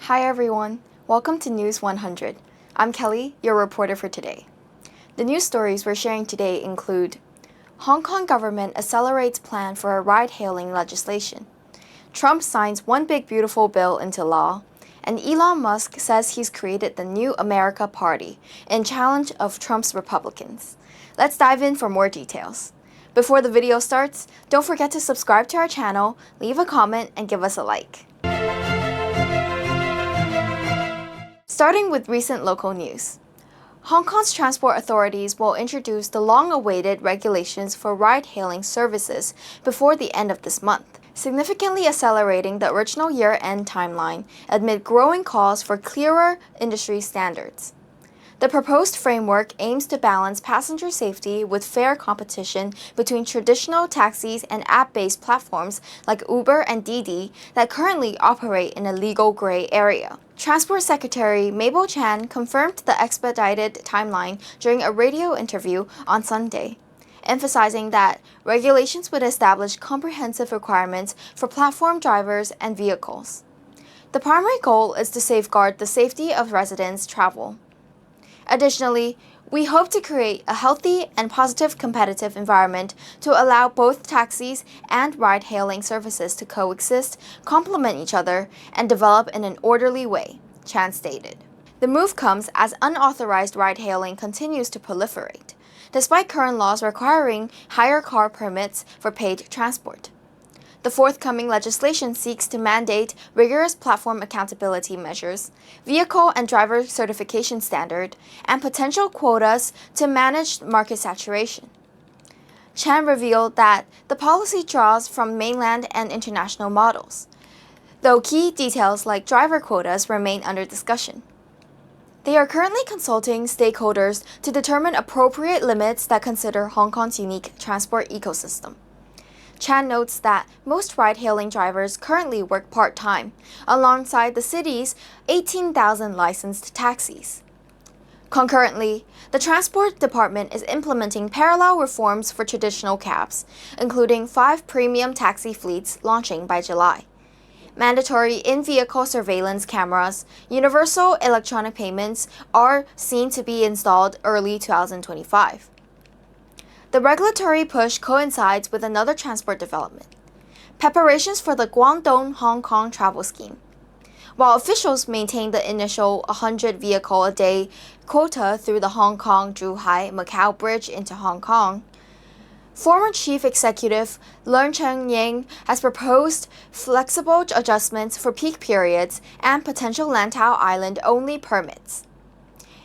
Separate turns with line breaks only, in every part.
Hi everyone, welcome to NEWS100. I'm Kelly, your reporter for today. The news stories we're sharing today include Hong Kong government accelerates plan for a ride-hailing legislation. Trump signs one big beautiful bill into law. And Elon Musk says he's created the New America Party in challenge of Trump's Republicans. Let's dive in for more details. Before the video starts, don't forget to subscribe to our channel, leave a comment, and give us a like. Starting with recent local news. Hong Kong's transport authorities will introduce the long-awaited regulations for ride-hailing services before the end of this month, significantly accelerating the original year-end timeline amid growing calls for clearer industry standards. The proposed framework aims to balance passenger safety with fair competition between traditional taxis and app-based platforms like Uber and Didi that currently operate in a legal gray area. Transport Secretary Mabel Chan confirmed the expedited timeline during a radio interview on Sunday, emphasizing that regulations would establish comprehensive requirements for platform drivers and vehicles. The primary goal is to safeguard the safety of residents' travel. Additionally, we hope to create a healthy and positive competitive environment to allow both taxis and ride-hailing services to coexist, complement each other, and develop in an orderly way, Chan stated. The move comes as unauthorized ride-hailing continues to proliferate, despite current laws requiring hire car permits for paid transport. The forthcoming legislation seeks to mandate rigorous platform accountability measures, vehicle and driver certification standard, and potential quotas to manage market saturation. Chan revealed that the policy draws from mainland and international models, though key details like driver quotas remain under discussion. They are currently consulting stakeholders to determine appropriate limits that consider Hong Kong's unique transport ecosystem. Chan notes that most ride-hailing drivers currently work part-time, alongside the city's 18,000 licensed taxis. Concurrently, the Transport Department is implementing parallel reforms for traditional cabs, including 5 premium taxi fleets launching by July. Mandatory in-vehicle surveillance cameras, universal electronic payments are seen to be installed early 2025. The regulatory push coincides with another transport development, preparations for the Guangdong-Hong Kong travel scheme. While officials maintain the initial 100 vehicle a day quota through the Hong Kong-Zhuhai-Macau Bridge into Hong Kong, former Chief Executive Leung Chun-ying has proposed flexible adjustments for peak periods and potential Lantau Island-only permits.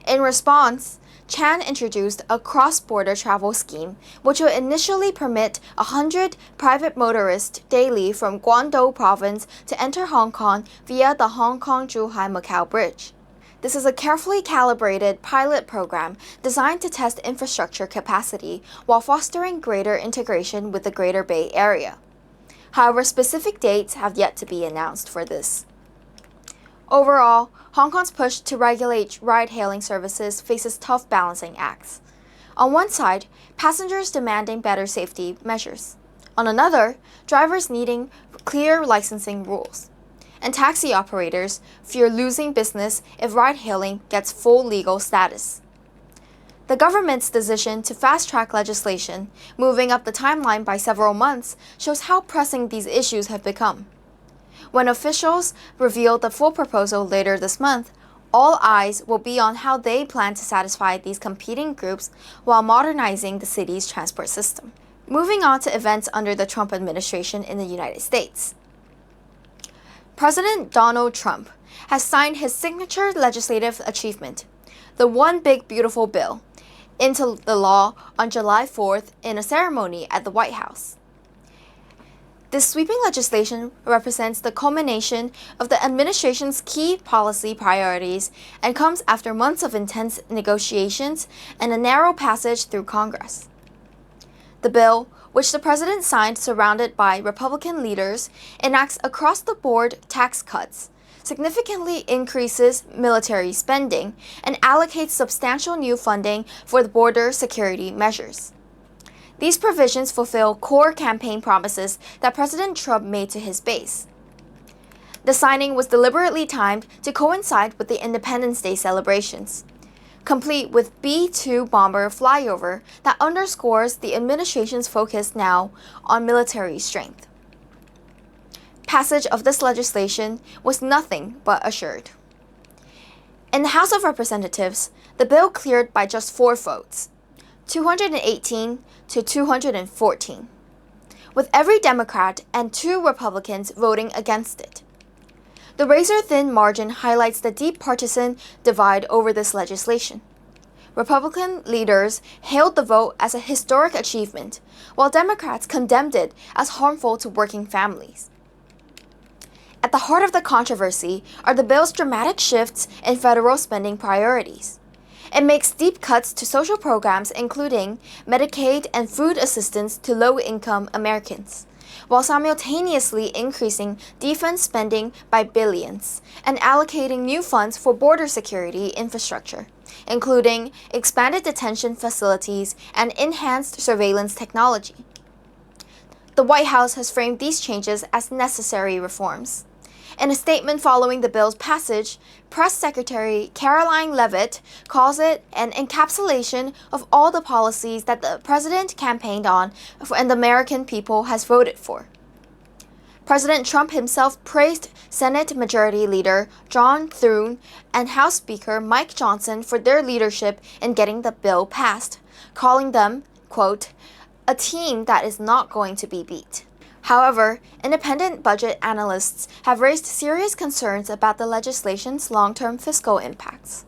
In response, Chan introduced a cross-border travel scheme, which would initially permit 100 private motorists daily from Guangdong Province to enter Hong Kong via the Hong Kong-Zhuhai-Macau Bridge. This is a carefully calibrated pilot program designed to test infrastructure capacity while fostering greater integration with the Greater Bay Area. However, specific dates have yet to be announced for this. Overall, Hong Kong's push to regulate ride-hailing services faces tough balancing acts. On one side, passengers demanding better safety measures. On another, drivers needing clear licensing rules. And taxi operators fear losing business if ride-hailing gets full legal status. The government's decision to fast-track legislation, moving up the timeline by several months, shows how pressing these issues have become. When officials reveal the full proposal later this month, all eyes will be on how they plan to satisfy these competing groups while modernizing the city's transport system. Moving on to events under the Trump administration in the United States. President Donald Trump has signed his signature legislative achievement, the One Big Beautiful Bill, into the law on July 4th in a ceremony at the White House. This sweeping legislation represents the culmination of the administration's key policy priorities and comes after months of intense negotiations and a narrow passage through Congress. The bill, which the president signed surrounded by Republican leaders, enacts across-the-board tax cuts, significantly increases military spending, and allocates substantial new funding for the border security measures. These provisions fulfill core campaign promises that President Trump made to his base. The signing was deliberately timed to coincide with the Independence Day celebrations, complete with B-2 bomber flyover that underscores the administration's focus now on military strength. Passage of this legislation was nothing but assured. In the House of Representatives, the bill cleared by just 4 votes, 218 to 214, with every Democrat and 2 Republicans voting against it. The razor-thin margin highlights the deep partisan divide over this legislation. Republican leaders hailed the vote as a historic achievement, while Democrats condemned it as harmful to working families. At the heart of the controversy are the bill's dramatic shifts in federal spending priorities. It makes deep cuts to social programs including Medicaid and food assistance to low-income Americans, while simultaneously increasing defense spending by billions and allocating new funds for border security infrastructure, including expanded detention facilities and enhanced surveillance technology. The White House has framed these changes as necessary reforms. In a statement following the bill's passage, Press Secretary Caroline Leavitt calls it an encapsulation of all the policies that the president campaigned on and the American people has voted for. President Trump himself praised Senate Majority Leader John Thune and House Speaker Mike Johnson for their leadership in getting the bill passed, calling them, quote, a team that is not going to be beat. However, independent budget analysts have raised serious concerns about the legislation's long-term fiscal impacts.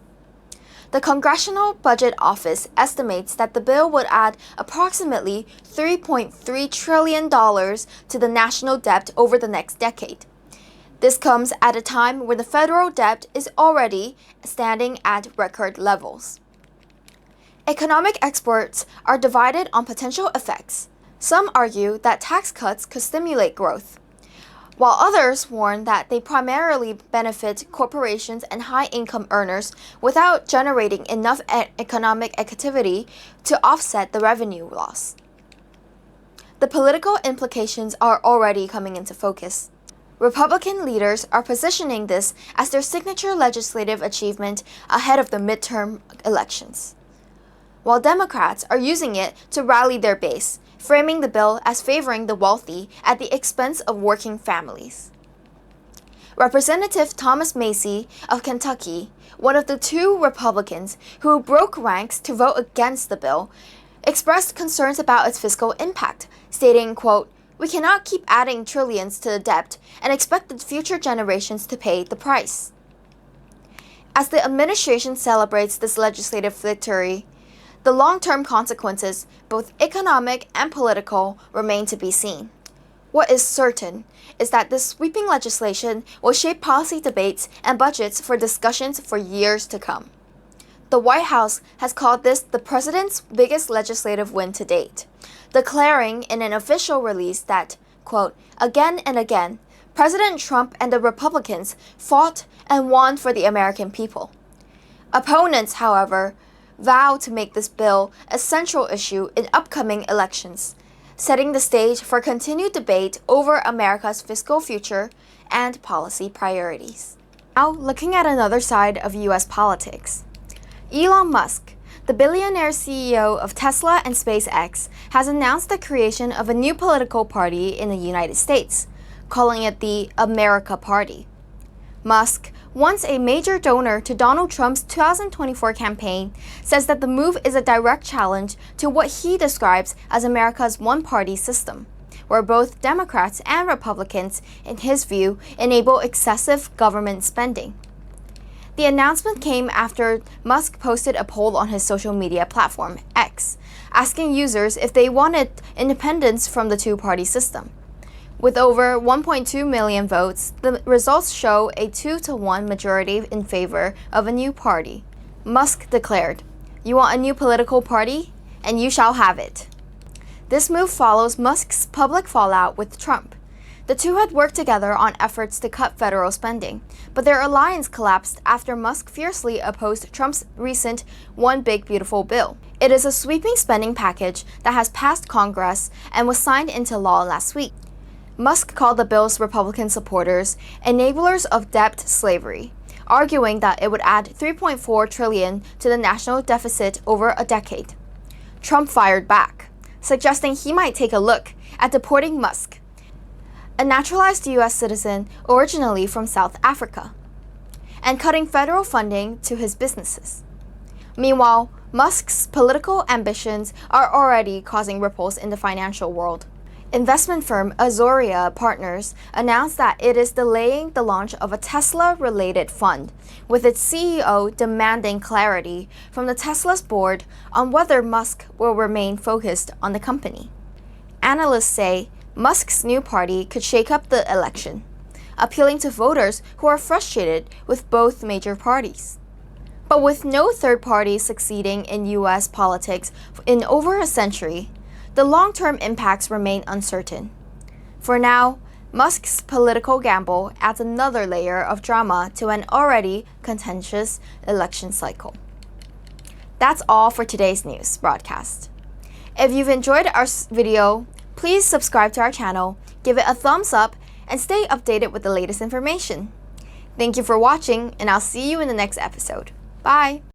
The Congressional Budget Office estimates that the bill would add approximately $3.3 trillion to the national debt over the next decade. This comes at a time when the federal debt is already standing at record levels. Economic experts are divided on potential effects. Some argue that tax cuts could stimulate growth, while others warn that they primarily benefit corporations and high-income earners without generating enough economic activity to offset the revenue loss. The political implications are already coming into focus. Republican leaders are positioning this as their signature legislative achievement ahead of the midterm elections, while Democrats are using it to rally their base, framing the bill as favoring the wealthy at the expense of working families. Representative Thomas Macy of Kentucky, one of the 2 Republicans who broke ranks to vote against the bill, expressed concerns about its fiscal impact, stating, quote, we cannot keep adding trillions to the debt and expect the future generations to pay the price. As the administration celebrates this legislative victory, the long-term consequences, both economic and political, remain to be seen. What is certain is that this sweeping legislation will shape policy debates and budgets for discussions for years to come. The White House has called this the president's biggest legislative win to date, declaring in an official release that, quote, again and again, President Trump and the Republicans fought and won for the American people. Opponents, however, vow to make this bill a central issue in upcoming elections, setting the stage for continued debate over America's fiscal future and policy priorities. Now, looking at another side of U.S. politics. Elon Musk, the billionaire CEO of Tesla and SpaceX, has announced the creation of a new political party in the United States, calling it the America Party. Musk, once a major donor to Donald Trump's 2024 campaign, says that the move is a direct challenge to what he describes as America's one-party system, where both Democrats and Republicans, in his view, enable excessive government spending. The announcement came after Musk posted a poll on his social media platform, X, asking users if they wanted independence from the two-party system. With over 1.2 million votes, the results show a 2-to-1 majority in favor of a new party. Musk declared, "You want a new political party? And you shall have it." This move follows Musk's public fallout with Trump. The two had worked together on efforts to cut federal spending, but their alliance collapsed after Musk fiercely opposed Trump's recent One Big Beautiful Bill. It is a sweeping spending package that has passed Congress and was signed into law last week. Musk called the bill's Republican supporters enablers of debt slavery, arguing that it would add $3.4 trillion to the national deficit over a decade. Trump fired back, suggesting he might take a look at deporting Musk, a naturalized U.S. citizen originally from South Africa, and cutting federal funding to his businesses. Meanwhile, Musk's political ambitions are already causing ripples in the financial world. Investment firm Azoria Partners announced that it is delaying the launch of a Tesla-related fund, with its CEO demanding clarity from the Tesla's board on whether Musk will remain focused on the company. Analysts say Musk's new party could shake up the election, appealing to voters who are frustrated with both major parties. But with no third party succeeding in U.S. politics in over a century, the long-term impacts remain uncertain. For now, Musk's political gamble adds another layer of drama to an already contentious election cycle. That's all for today's news broadcast. If you've enjoyed our video, please subscribe to our channel, give it a thumbs up, and stay updated with the latest information. Thank you for watching, and I'll see you in the next episode. Bye!